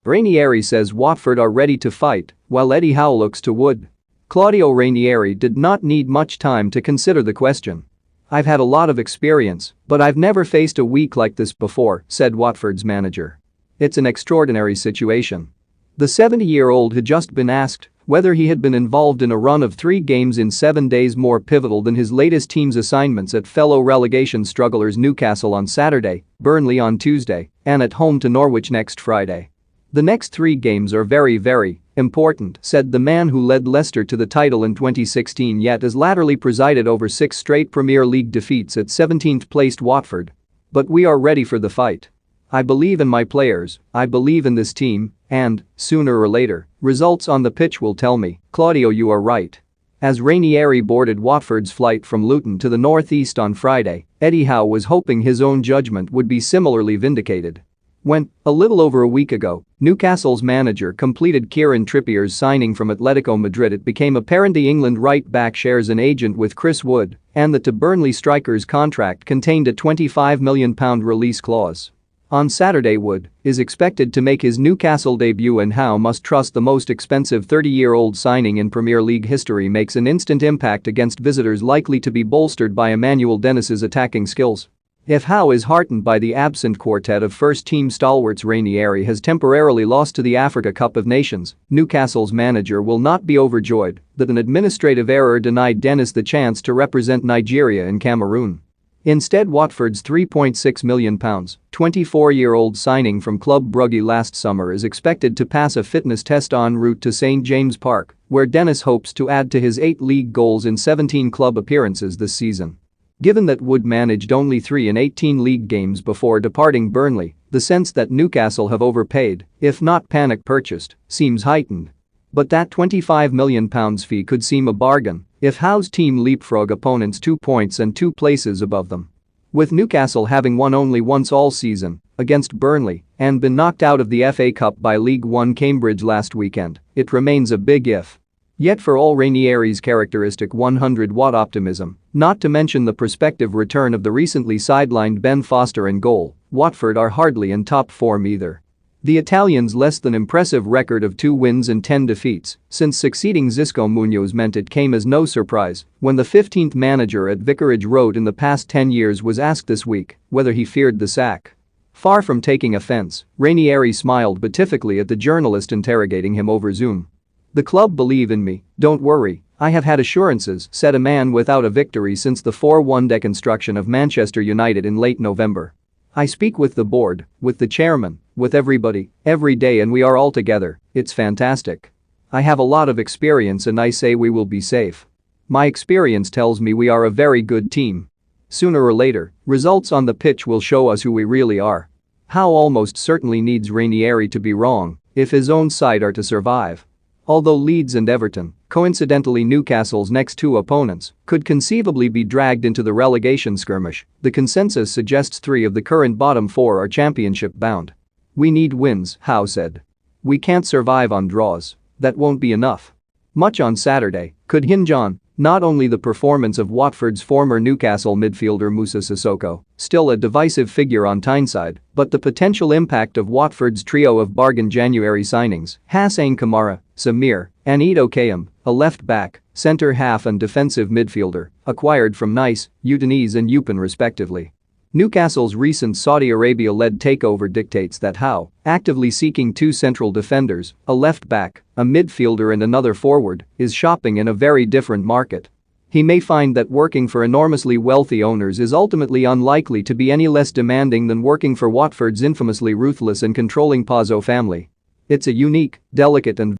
Ranieri says Watford are ready to fight, while Eddie Howe looks to Wood. Claudio Ranieri did not need much time to consider the question. "I've had a lot of experience, but I've never faced a week like this before," said Watford's manager. "It's an extraordinary situation." The 70-year-old had just been asked whether he had been involved in a run of 3 games in 7 days more pivotal than his latest team's assignments at fellow relegation strugglers Newcastle on Saturday, Burnley on Tuesday, and at home to Norwich next Friday. "The next 3 games are very, very important," said the man who led Leicester to the title in 2016 yet has latterly presided over 6 straight Premier League defeats at 17th-placed Watford. "But we are ready for the fight. I believe in my players, I believe in this team, and, sooner or later, results on the pitch will tell me, Claudio, you are right." As Ranieri boarded Watford's flight from Luton to the northeast on Friday, Eddie Howe was hoping his own judgment would be similarly vindicated. When, a little over a week ago, Newcastle's manager completed Kieran Trippier's signing from Atletico Madrid, it became apparent the England right-back shares an agent with Chris Wood and that the Burnley striker's contract contained a £25 million release clause. On Saturday, Wood is expected to make his Newcastle debut, and Howe must trust the most expensive 30-year-old signing in Premier League history makes an instant impact against visitors, likely to be bolstered by Emmanuel Dennis's attacking skills. If Howe is heartened by the absent quartet of first-team stalwarts Ranieri has temporarily lost to the Africa Cup of Nations, Newcastle's manager will not be overjoyed that an administrative error denied Dennis the chance to represent Nigeria in Cameroon. Instead, Watford's £3.6 million, 24-year-old signing from Club Brugge last summer is expected to pass a fitness test en route to St James Park, where Dennis hopes to add to his 8 league goals in 17 club appearances this season. Given that Wood managed only 3 in 18 league games before departing Burnley, the sense that Newcastle have overpaid, if not panic purchased, seems heightened. But that £25 million fee could seem a bargain if Howe's team leapfrog opponents 2 points and 2 places above them. With Newcastle having won only once all season, against Burnley, and been knocked out of the FA Cup by League One Cambridge last weekend, it remains a big if. Yet for all Ranieri's characteristic 100-watt optimism, not to mention the prospective return of the recently sidelined Ben Foster in goal, Watford are hardly in top form either. The Italians' less than impressive record of 2 wins and 10 defeats since succeeding Xisco Munoz meant it came as no surprise when the 15th manager at Vicarage Road in the past 10 years was asked this week whether he feared the sack. Far from taking offense, Ranieri smiled beatifically at the journalist interrogating him over Zoom. "The club believe in me, don't worry, I have had assurances," said a man without a victory since the 4-1 deconstruction of Manchester United in late November. "I speak with the board, with the chairman, with everybody, every day, and we are all together. It's fantastic. I have a lot of experience and I say we will be safe. My experience tells me we are a very good team. Sooner or later, results on the pitch will show us who we really are." Howe almost certainly needs Ranieri to be wrong if his own side are to survive. Although Leeds and Everton, coincidentally Newcastle's next 2 opponents, could conceivably be dragged into the relegation skirmish, the consensus suggests 3 of the current bottom 4 are championship-bound. "We need wins," Howe said. "We can't survive on draws. That won't be enough." Much on Saturday could hinge on not only the performance of Watford's former Newcastle midfielder Moussa Sissoko, still a divisive figure on Tyneside, but the potential impact of Watford's trio of bargain January signings, Houssem Kamara, Samir, and Edo Kayem, a left-back, centre-half and defensive midfielder, acquired from Nice, Udinese and Eupen respectively. Newcastle's recent Saudi Arabia-led takeover dictates that Howe, actively seeking 2 central defenders, a left-back, a midfielder and another forward, is shopping in a very different market. He may find that working for enormously wealthy owners is ultimately unlikely to be any less demanding than working for Watford's infamously ruthless and controlling Pazzo family. It's a unique, delicate and